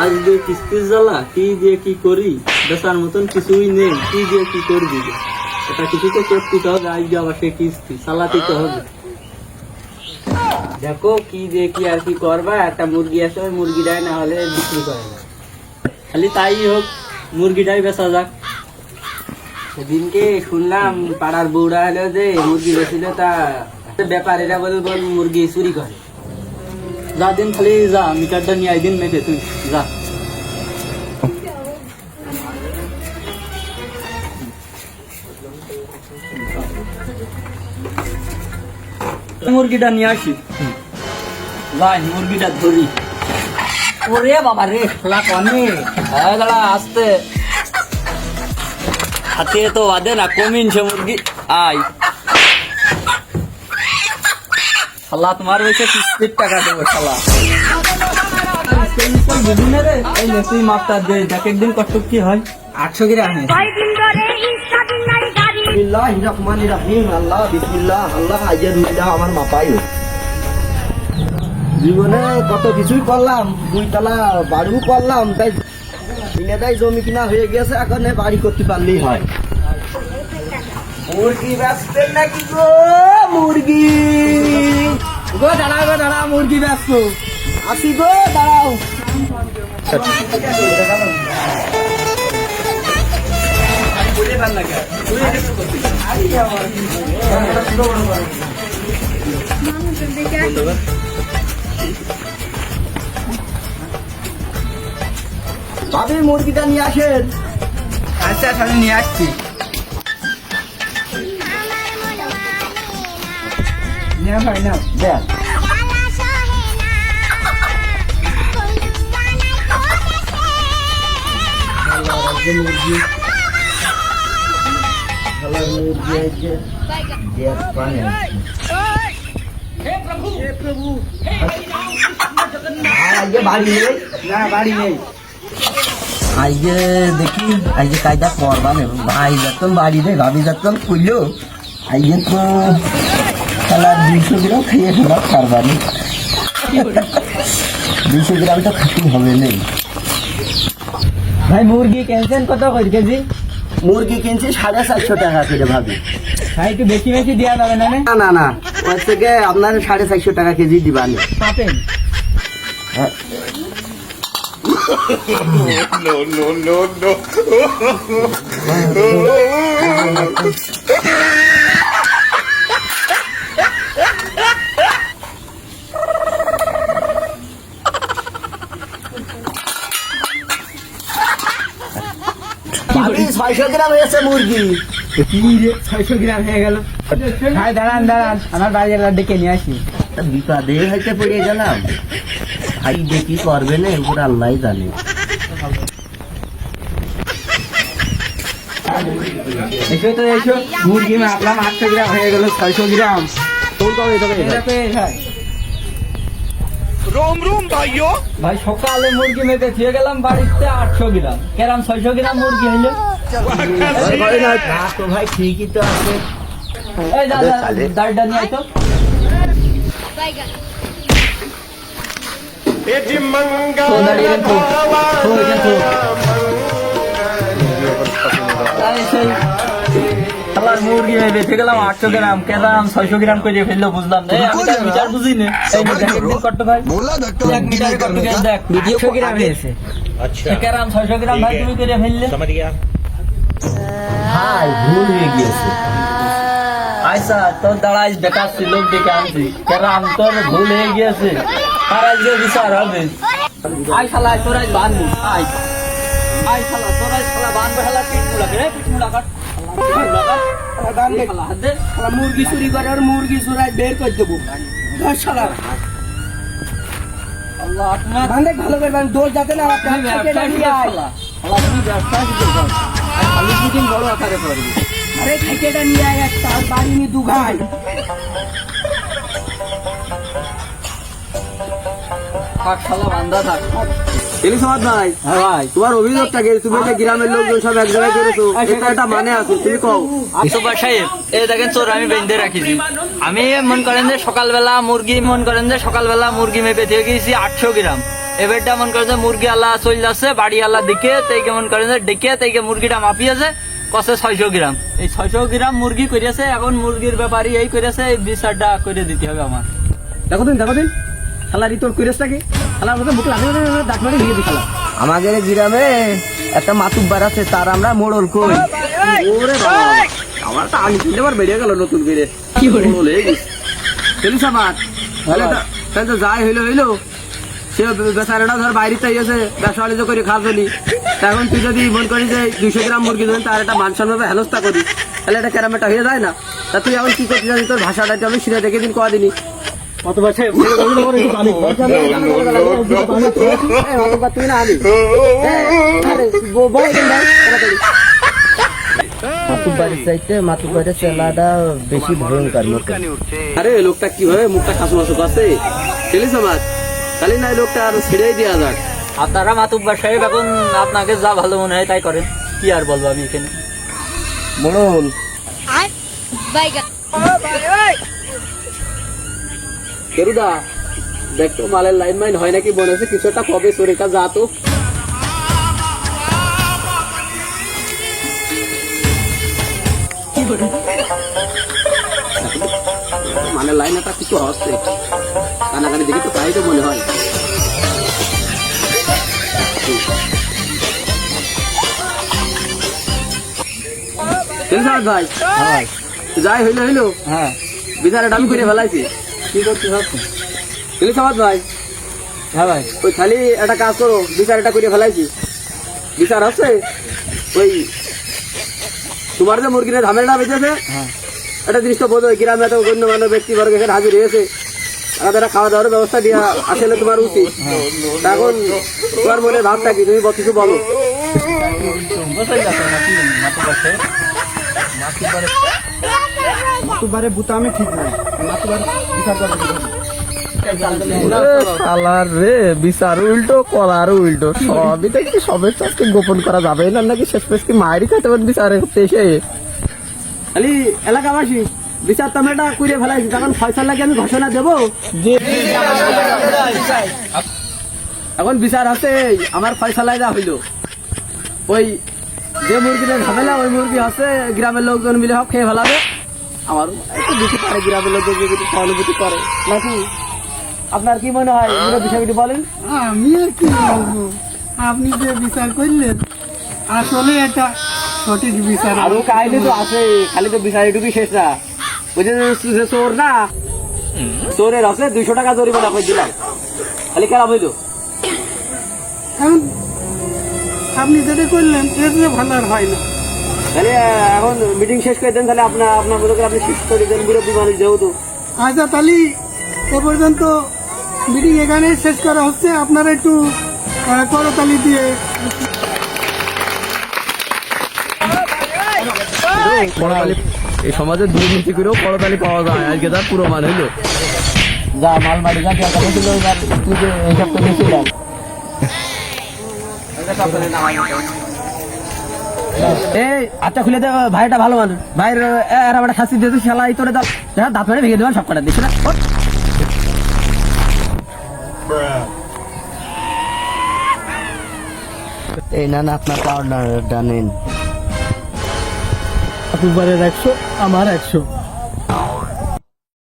আজ যে কিস্তির জ্বালা কি দিয়ে কি করি, বেচার মতন কিছুই নেই, কি দিয়ে কি করবি? এটা কিছু তো করতে হবে, আজ আবার সে কিস্তি চালাতে তো হবে। দেখো কি দিয়ে কি আর কি করবা, একটা মুরগি আছে, ওই মুরগিটাই না হলে বিক্রি করে না, খালি তাই হোক মুরগিটাই বেচা যাক। সেদিনকে শুনলাম পাড়ার বউরা হলো যে মুরগি বেছিল, তা ব্যাপারীরা বল মুরগি চুরি করে। যা দিন খালি যা মিটারটা নিয়ে আই দিন মেপে, তুই যা। মুরগিটা নিয়ে আসি, যাই মুরগিটা ধরি। ওরে বাবা রে, খেলা কনে দাঁড়া আসতে হাতে তো বাদে না, কমিনছে মুরগি। আই শালা তোমার হয়েছে 30 টাকা দেবো শালা। তুই মাপটা দে, দেখ একদিন কষ্ট কি হয়। 800 গ্রাম আমার মাপাই। জীবনে কত কিছুই করলাম, 2 তলা বাড়িও করলাম, তাই তাই জমি কিনা হয়ে গেছে, এখন বাড়ি করতে পারলেই হয়। মুরগি ব্যস্তেন নাকি গো? মুরগি গো, দাঁড়াও গো, দাঁড়াও, মুরগি ব্যস্ত আসি গো, দাঁড়াও। ভাবি মুরগিটা নিয়ে আসেন। আচ্ছা তাহলে নিয়ে আসছি। ভাই না দেখ, মুরগি বাড়ি নেই না, বাড়ি নেই। আজকে দেখি আজকে কায়দা করবা নেব। ভাই যখন বাড়ি দেয়, ভাবি যখন খুললো, আজকে তো তাহলে 200 গ্রাম খেয়ে ফেলা পারবানি। 200 গ্রাম তো খাতি হবে নেই। ভাই মুরগি কিনছেন কত করে কেজি? মুরগি কিনছি 450 টাকা করে। ভাবি ভাই একটু বেশি বেশি দেওয়া যাবে না? না না না, ওর থেকে আপনার 450 টাকা কেজি দিবান পাবেন। No, no, no, no. ভাবি 600 গ্রাম হয়েছে মুরগি। কি রে 600 গ্রাম হয়ে গেল? ভাই দাঁড়ান দাঁড়ান, আমার বাড়ির ডেকে নিয়ে আসি। বিপদে হয়তো পড়ে গেলাম। ভাই দেখি করবে না, এরপর আল্লাহ জানে। এসো তো এসো, মুরগি মাপলাম 800 গ্রাম হয়ে গেল 600 গ্রাম। তোর কবে তবে रोम रोम भाइयों। ভাই সকালে মুরগি মেপে দিয়ে গেলাম বাড়িতে 800 গ্রাম, কেরাম 600 গ্রাম মুরগি হইলো। তো ভাই ঠিকই তো আছে। এই দাদা দাঁড়টা নিয়ে আইতো। মুরগি বেঁচে গেলাম 800 গ্রাম, কেরাম 600 গ্রাম করে ফেললো, বুঝলাম না। আমি তার মিটার বুঝি না। করতে ভাই মিটার করতে দেখ ভিডিও গ্রাম হয়েছে। কেরাম 600 গ্রাম ভাই তুমি করে ফেললে। ভাই ভুল হয়ে গিয়েছে। আচ্ছা তোর দাঁড়াই বেকার ছিল, ডেকে আনছি। কেরাম তোর ভুল হয়ে গিয়েছে, আর আজকে বিচার হবে। আই শালা তোর আজ বাঁধবি, আই আই শালা তোর আজ শালা বাঁধবে, শালা পিঠু লাগে, পিঠু লাগা মুরগি চুরি করে, আর মুরগি চুরাই বের করে দেবো। ভালো করবেন, দোষ যাতে না বড় আকারে করবি। আরে খেকেটা নিয়ে আয় একটা, বাড়ি নিয়ে 2 ঘাই। বান্ধা থাক ভাই। হ্যাঁ ভাই, তোমার অভিযোগটা তুমি গ্রামের লোকজন সব এক জায়গায় করেছো, এটা মানে আছে, তুমি কও। সুপার সাহেব এই দেখেন চোর আমি বেঁধে রাখিছি। আমি মন করেন যে সকালবেলা মুরগি মেপে দিয়ে গেছি 800 গ্রাম। এবারটা মন করে যে মুরগি আল্লাহ চলে যাচ্ছে বাড়ি আল্লাহ দিকে তাই কেমন করে যে ডেকে তাই মুরগিটা মাপিয়েছে কষে 600 গ্রাম। এই 600 গ্রাম মুরগি করেছে, এখন মুরগির ব্যাপারই এই করেছে, এই বিচারটা করে দিতে হবে আমার। দেখো দিন খালারি তোর কুইরেসটা কি খালার মধ্যে মুখ লাগে ডাক মারি দিয়ে দি খালা। আমাদের গ্রামে একটা মাতুব্বার আছে, তার আমরা মোড়ল কই। ওরে বাবা, আমার তো আগে কিনতে বেরিয়ে গেল নতুন করে কি বলে চলিস আমার তাহলে তো যাই হইলো সে বেচারাটা ধর বাইরে চাইছে ব্যবসা বাণিজ্য করে খাওয়ালি। এখন তুই যদি মনে করিস যে 200 গ্রাম মুরগি ধরেন তার একটা মানসম্মান ভাবে হেনস্থা করি, তাহলে এটা ক্যারামেটা হয়ে যায় না। তা তুই এখন কি করতে জানি, তোর ভাষাটা আমি শুনে দেখে দিন কয়া দিনি কত বছর তুই না আমি মাতুব্বাড়ির চাইতে মাতুব্বাড়ির চেলাটা বেশি ভয়ঙ্কর। আরে লোকটা কিভাবে মুখটা কাঁচু মাসু পাচ্ছে চলিস আমার, তাহলে না লোকটা আর ছেড়েই দেওয়া যাক। আপনারা মাতুব্বার সাহেব এখন আপনাকে যা ভালো মনে হয় তাই করেন, কি আর বলবো আমি এখানে। মোড়ল কেরুদা দেখতো মালের লাইন মাইন হয় নাকি মনে হচ্ছে কিছু একটা কবে শরীরটা যা তো মানে লাইন একটা কিছু হচ্ছে কানাকানি দেখে তো তাই তো মনে হয়। ভাই যাই হইলো হ্যাঁ বিচারে ডামি করে ফেলাইছি। কি করতে ভাবছেন? ভাই হ্যাঁ ভাই, ওই খালি একটা কাজ করো, বিচারটা করে ফেলাইছি। বিচার হচ্ছে ওই তোমার যে মুরগির ঝামেলাটা বেঁচেছে হ্যাঁ একটা জিনিস তো বোঝো, গ্রামে এত গণ্যমান্য ব্যক্তিবর্গ এখানে হাজির হয়েছে, তারা খাওয়া দাওয়ার ব্যবস্থা দেওয়া আসলে তোমার উচিত। এখন তোমার মনে ভাবটা কি, তুমি কিছু বলো। মাতুবারে বুতামে ঠিক নাই, মাতুবার বিচার করতে রে বিচার উল্টো করার উল্টো সবই তো কি সবের চাষকে গোপন করা যাবে না নাকি শেষ পেশ কি মায়েরই খাতে পারেন বিচার এসে খালি এলাকাবাসী বিচার তো এটা করে ফেলাইছি, তখন ফয়সালা কি আমি ঘোষণা দেবো যে এখন বিচার আছে আমার ফয়সালায় যা হইলো ওই যে মুরগিটা ঝামেলা ওই মুরগি আছে গ্রামের লোকজন মিলে সব খেয়ে ফেলাবে। আমার একটু বেশি পারে গ্রামের লোকজন যদি সহানুভূতি করে নাকি আপনার কি মনে হয় বিষয়টি বলেন। আমি আর কি বলবো, আপনি যে বিচার করলেন আসলে এটা সঠিক বিচার। আরো কাহিনী তো আছে, খালি তো বিচার এটুকুই শেষ না, বুঝে চোর না চোরের আছে 200 টাকা জরিমানা করে দিলাম, খালি কেন হইলো। এখন আপনি যেটা করলেন এর যে ভালো আর হয় না। তাহলে এখন মিটিং শেষ করে দেন, তাহলে আপনার মতো করে আপনি শেষ করে দেন মুরব্বী মানুষ যেহেতু। আচ্ছা তাহলে এ পর্যন্ত মিটিং এখানে শেষ করা হচ্ছে, আপনারা একটু করতালি দিয়ে এই সমাজে দুর্নীতি করেও করতালি পাওয়া যায়, আজকে তার পুরো মান হইলো। যা মাল মারি যা কথা ছিল তুই যে এইসব তো নিয়েছিলাম। এই আচ্ছা খুলে দে, ভাইটা ভালো মানুষ, ভাইয়ের আমার শাস্তি দিয়েছে সেলাই তোরে দাও, দাঁত মেরে ভেঙে দেওয়ার সব কটা দিস না। এই না আপনার পাওয়ার নেন, আপনার 100 আমার 100।